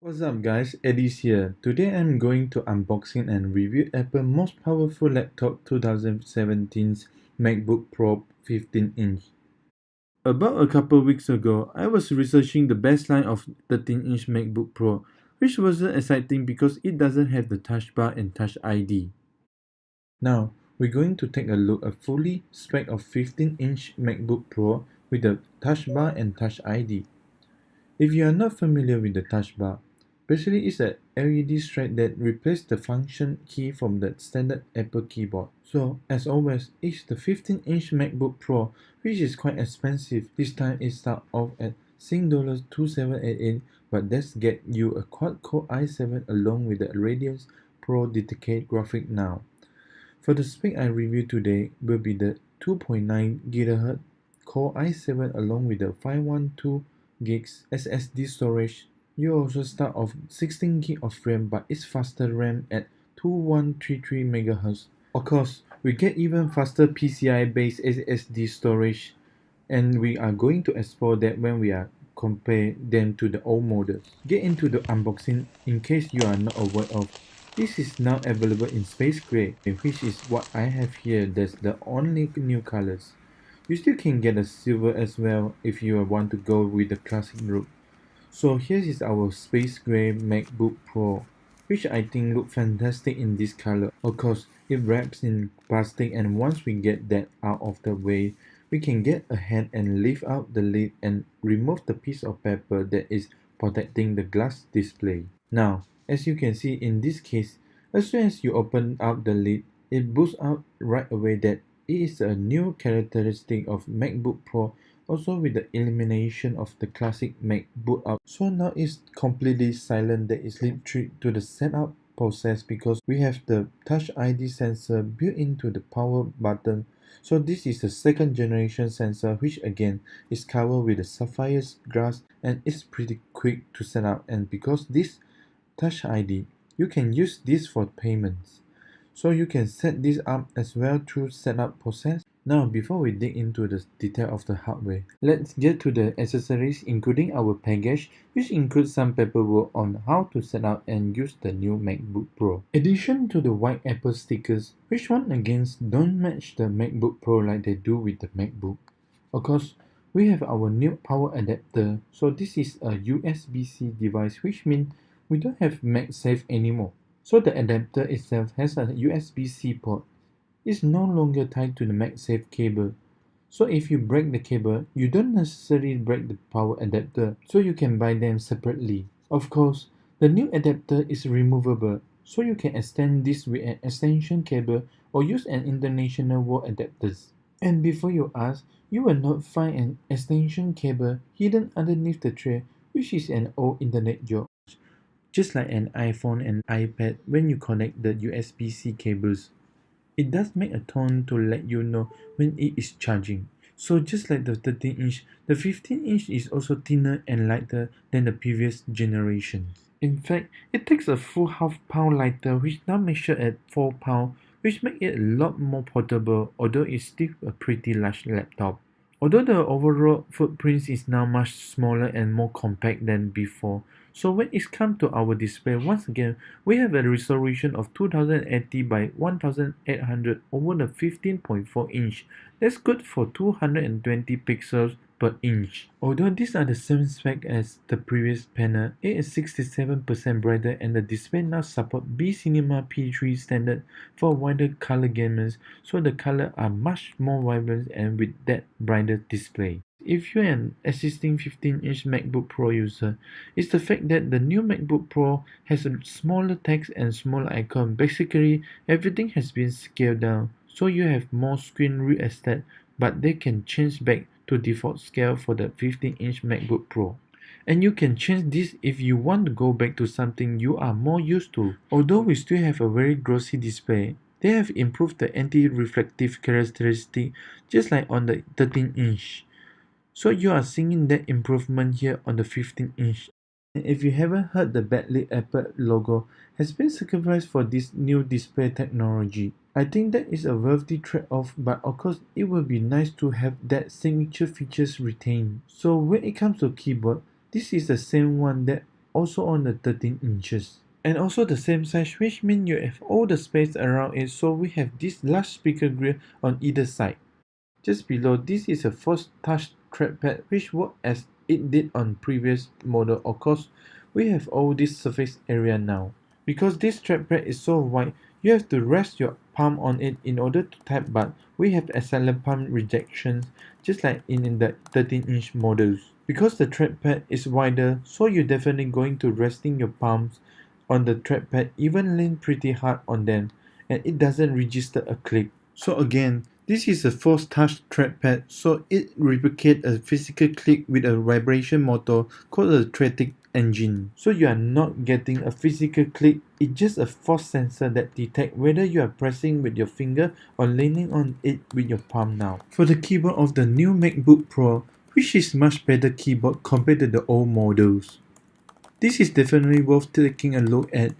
What's up guys, Eddie's here. Today I'm going to unboxing and review Apple's most powerful laptop 2017's MacBook Pro 15 inch. About a couple weeks ago, I was researching the best line of 13-inch MacBook Pro, which wasn't exciting because it doesn't have the touch bar and touch ID. Now, we're going to take a look at fully spec of 15-inch MacBook Pro with the touch bar and touch ID. If you are not familiar with the touch bar, basically it's a LED stripe that replaces the function key from the standard Apple keyboard. So as always, it's the 15-inch MacBook Pro, which is quite expensive. This time it starts off at $2788, but that's get you a quad-core i7 along with the Radeon Pro dedicated graphic now. For the spec I review today will be the 2.9 GHz Core i7 along with the 512 gigs SSD storage. You also start off 16 GB of RAM, but it's faster RAM at 2133 MHz. Of course, we get even faster PCI based SSD storage, and we are going to explore that when we are compare them to the old models. Get into the unboxing. In case you are not aware of, this is now available in space gray, which is what I have here. That's the only new colors. You still can get a silver as well if you want to go with the classic look. So here is our space gray MacBook Pro, which I think look fantastic in this color. Of course, it wraps in plastic, and once we get that out of the way, we can get ahead and lift out the lid and remove the piece of paper that is protecting the glass display. Now, as you can see in this case, as soon as you open up the lid, it boosts out right away that it is a new characteristic of MacBook Pro, also with the elimination of the classic Mac boot up. So now it's completely silent. That is sleep trick to the setup process because we have the Touch ID sensor built into the power button. So this is the second generation sensor, which again is covered with the sapphire glass, and it's pretty quick to set up. And because this Touch ID, you can use this for payments. So you can set this up as well through setup process. Now before we dig into the detail of the hardware, let's get to the accessories including our package, which includes some paperwork on how to set up and use the new MacBook Pro. Addition to the white Apple stickers, which once again don't match the MacBook Pro like they do with the MacBook. Of course, we have our new power adapter. So this is a USB-C device, which means we don't have MagSafe anymore. So the adapter itself has a USB-C port. It's no longer tied to the MagSafe cable. So if you break the cable, you don't necessarily break the power adapter, so you can buy them separately. Of course, the new adapter is removable, so you can extend this with an extension cable or use an international wall adapters. And before you ask, you will not find an extension cable hidden underneath the tray, which is an old internet joke. Just like an iPhone and iPad, when you connect the USB-C cables, it does make a tone to let you know when it is charging. So just like the 13-inch, the 15-inch is also thinner and lighter than the previous generations. In fact, it takes a full half-pound lighter, which now measures at 4 pounds, which makes it a lot more portable, although it's still a pretty large laptop. Although the overall footprint is now much smaller and more compact than before, so when it comes to our display, once again, we have a resolution of 2080 by 1800 over the 15.4 inch. That's good for 220 pixels per inch. Although these are the same spec as the previous panel, it is 67% brighter, and the display now supports B Cinema P3 standard for wider color gamuts, so the colors are much more vibrant and with that brighter display. If you're an existing 15-inch MacBook Pro user, it's the fact that the new MacBook Pro has a smaller text and smaller icon. Basically, everything has been scaled down, so you have more screen real estate, but they can change back to default scale for the 15-inch MacBook Pro. And you can change this if you want to go back to something you are more used to. Although we still have a very glossy display, they have improved the anti-reflective characteristic just like on the 13-inch. So you are seeing that improvement here on the 15-inch. And if you haven't heard, the backlit Apple logo has been sacrificed for this new display technology. I think that is a worthy trade-off, but of course it would be nice to have that signature features retained. So when it comes to keyboard, this is the same one that also on the 13 inches. And also the same size, which means you have all the space around it, so we have this large speaker grill on either side. Just below, this is a force touch trackpad which works as it did on previous model. Of course, we have all this surface area now. Because this trackpad is so wide, you have to rest your palm on it in order to type, but we have excellent palm rejection just like in the 13-inch models. Because the trackpad is wider, so you're definitely going to resting your palms on the trackpad, even lean pretty hard on them, and it doesn't register a click. So again, this is a force touch trackpad, so it replicates a physical click with a vibration motor called a static engine. So you are not getting a physical click, it's just a force sensor that detects whether you are pressing with your finger or leaning on it with your palm now. For the keyboard of the new MacBook Pro, which is much better keyboard compared to the old models. This is definitely worth taking a look at.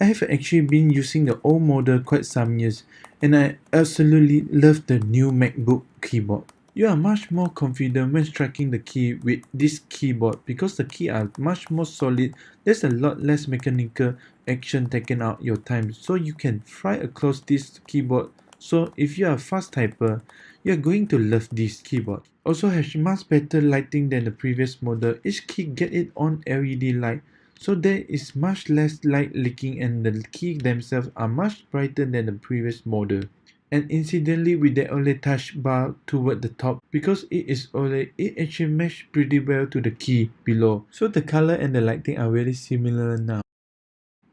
I have actually been using the old model quite some years, and I absolutely love the new MacBook keyboard. You are much more confident when striking the key with this keyboard because the keys are much more solid. There's a lot less mechanical action taken out your time, so you can fly across this keyboard. So if you are a fast typer, you are going to love this keyboard. Also has much better lighting than the previous model. Each key get its own LED light, so there is much less light leaking, and the keys themselves are much brighter than the previous model. And incidentally, with the OLED touch bar toward the top, because it is OLED, it actually matches pretty well to the key below. So the color and the lighting are very similar now.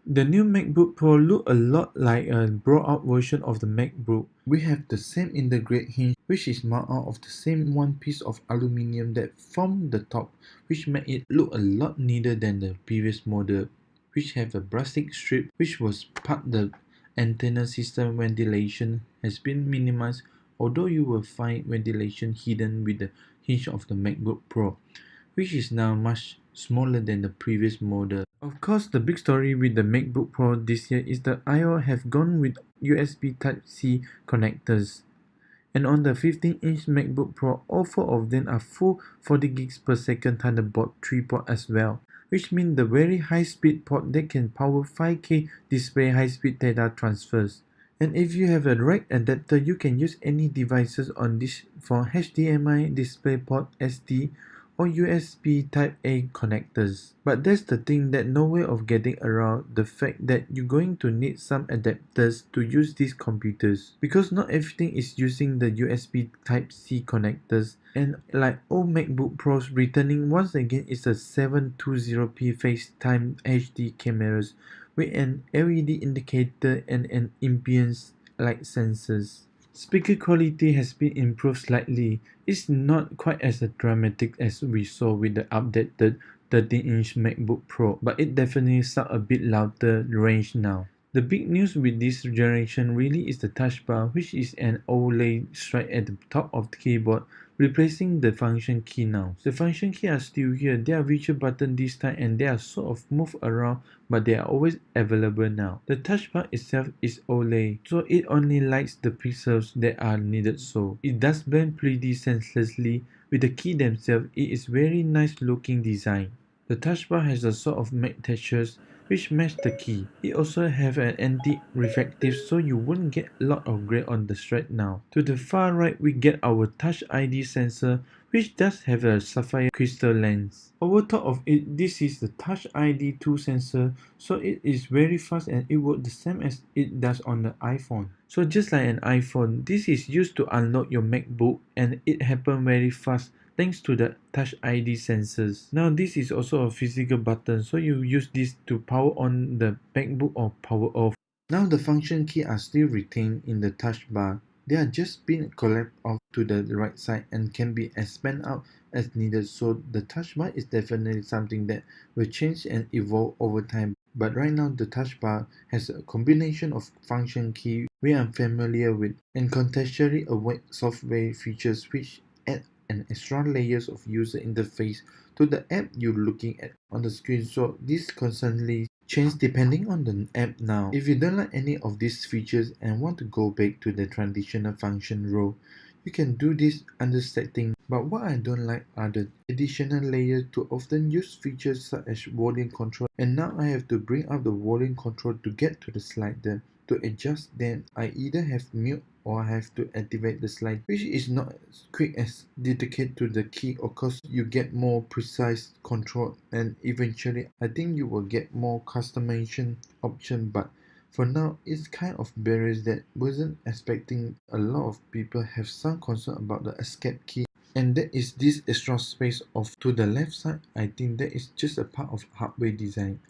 The new MacBook Pro look a lot like a brought out version of the MacBook. We have the same integrated hinge, which is made out of the same one piece of aluminum that formed the top, which made it look a lot neater than the previous model, which have a plastic strip which was part the antenna system. Ventilation has been minimized, although you will find ventilation hidden with the hinge of the MacBook Pro, which is now much smaller than the previous model. Of course, the big story with the MacBook Pro this year is that I/O have gone with USB Type-C connectors. And on the 15-inch MacBook Pro, all four of them are full 40 gigs per second Thunderbolt 3 port as well, which means the very high-speed port that can power 5K display high-speed data transfers. And if you have a right adapter, you can use any devices on this for HDMI, DisplayPort, SD, or USB Type-A connectors. But that's the thing, that no way of getting around the fact that you're going to need some adapters to use these computers, because not everything is using the USB Type-C connectors. And like all MacBook Pros, returning once again is a 720p FaceTime HD cameras with an LED indicator and an impedance light sensors. Speaker quality has been improved slightly. It's not quite as dramatic as we saw with the updated 13-inch MacBook Pro, but it definitely sounds a bit louder range now. The big news with this generation really is the touch bar, which is an OLED stripe at the top of the keyboard, replacing the function key now. The function key are still here, they are virtual button this time, and they are sort of move around, but they are always available now. The touch bar itself is OLED, so it only lights the pixels that are needed, so it does blend pretty senselessly with the key themselves. It is very nice looking design. The touch bar has a sort of matte textures which match the key. It also have an anti-reflective, so you won't get a lot of glare on the strap now. To the far right, we get our Touch ID sensor, which does have a sapphire crystal lens. Over top of it, this is the Touch ID 2 sensor, so it is very fast and it works the same as it does on the iPhone. So just like an iPhone, this is used to unlock your MacBook, and it happens very fast thanks to the Touch ID sensors. Now this is also a physical button, so you use this to power on the MacBook or power off. Now the function key are still retained in the touch bar. They are just been collapsed off to the right side and can be expanded out as needed, so the touch bar is definitely something that will change and evolve over time. But right now the touch bar has a combination of function key we are familiar with and contextually aware software features which add an extra layers of user interface to the app you're looking at on the screen, so this constantly change depending on the app now. If you don't like any of these features and want to go back to the traditional function role, You can do this under setting, but what I don't like are the additional layers to often use features such as volume control, and now I have to bring up the volume control to get to the slider. To adjust them, I either have mute or I have to activate the slide, which is not as quick as dedicate to the key. Of course, you get more precise control, and eventually I think you will get more customization option, but for now, it's kind of barriers that wasn't expecting. A lot of people have some concern about the escape key, and that is this extra space off to the left side. I think that is just a part of hardware design.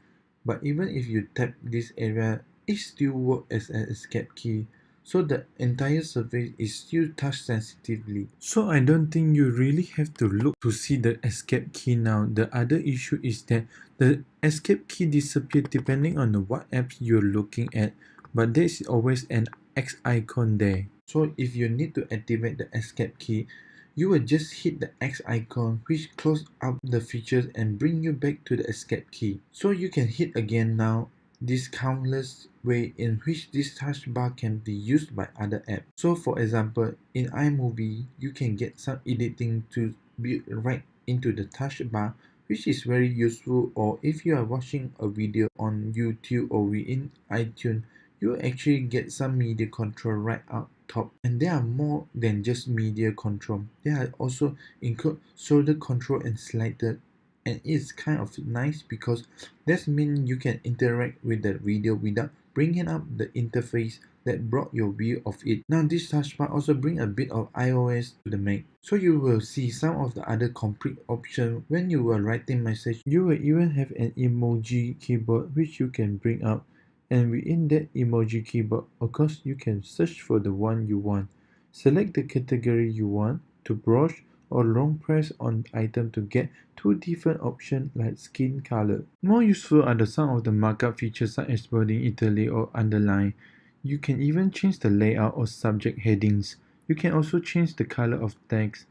But even if you tap this area, it still works as an escape key. So the entire surface is still touch sensitively. So I don't think you really have to look to see the escape key now. The other issue is that the escape key disappears depending on what apps you're looking at, but there's always an X icon there. So if you need to activate the escape key, you will just hit the X icon, which close out the features and bring you back to the escape key. So you can hit again now. This countless way in which this touch bar can be used by other apps. So for example, in iMovie, you can get some editing to build right into the touch bar, which is very useful. Or if you are watching a video on YouTube or within iTunes, you actually get some media control right out top, and there are more than just media control. There are also include shoulder control and slider, and it's kind of nice because that means you can interact with the video without bringing up the interface that brought your view of it. Now this touchbar also bring a bit of iOS to the Mac, so you will see some of the other complete options when you are writing message. You will even have an emoji keyboard which you can bring up, and within that emoji keyboard, of course, you can search for the one you want. Select the category you want to brush or long press on item to get two different options like skin color. More useful are the some of the markup features such as bolding, italic or underline. You can even change the layout or subject headings. You can also change the color of text,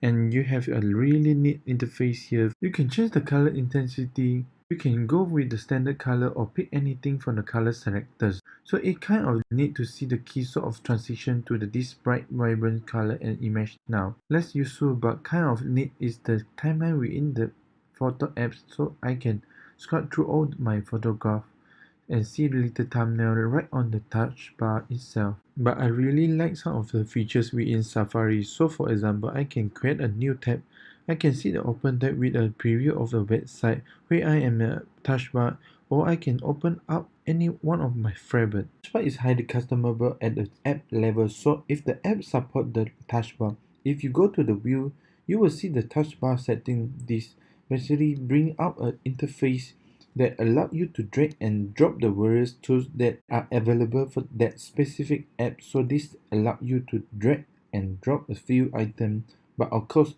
and you have a really neat interface here. You can change the color intensity. You can go with the standard color or pick anything from the color selectors. So it kind of neat to see the key sort of transition to this bright vibrant color and image now. Less useful but kind of neat is the timeline within the photo apps, so I can scroll through all my photograph and see the little thumbnail right on the touch bar itself. But I really like some of the features within Safari. So for example, I can create a new tab. I can see the open tab with a preview of the website where I am a touch bar, or I can open up any one of my favorites. Touch bar is highly customizable at the app level, so if the app support the touch bar, if you go to the view, you will see the touch bar setting. This basically bring up an interface that allow you to drag and drop the various tools that are available for that specific app. So this allow you to drag and drop a few items, but of course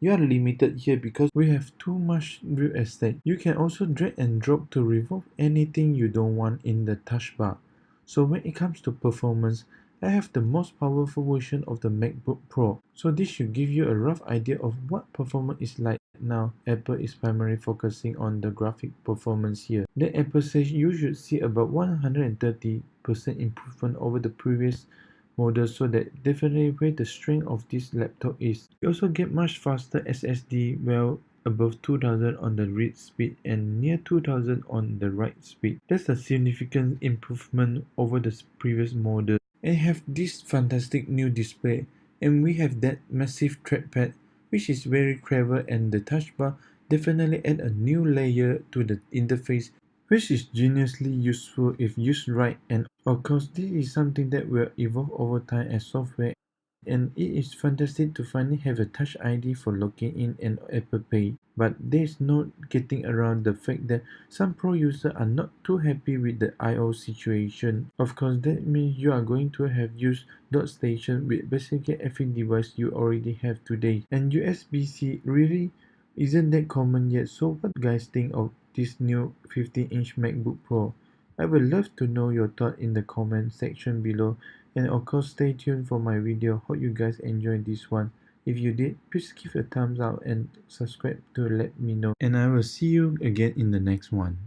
you are limited here because we have too much real estate. You can also drag and drop to remove anything you don't want in the touch bar. So when it comes to performance, I have the most powerful version of the MacBook Pro. So this should give you a rough idea of what performance is like. Now, Apple is primarily focusing on the graphic performance here. Then Apple says you should see about 130% improvement over the previous model, so that definitely where the strength of this laptop is. You also get much faster SSD, well above 2000 on the read speed and near 2000 on the write speed. That's a significant improvement over the previous model. And have this fantastic new display, and we have that massive trackpad which is very clever, and the touch bar definitely add a new layer to the interface which is geniusly useful if used right. And of course this is something that will evolve over time as software, and it is fantastic to finally have a touch ID for logging in and Apple Pay. But there's no getting around the fact that some pro users are not too happy with the I/O situation. Of course, that means you are going to have used dot station with basically every device you already have today. And USB-C really isn't that common yet. So what do you guys think of this new 15-inch MacBook Pro? I would love to know your thought in the comment section below, and of course stay tuned for my video. Hope you guys enjoyed this one. If you did, please give a thumbs up and subscribe to let me know, and I will see you again in the next one.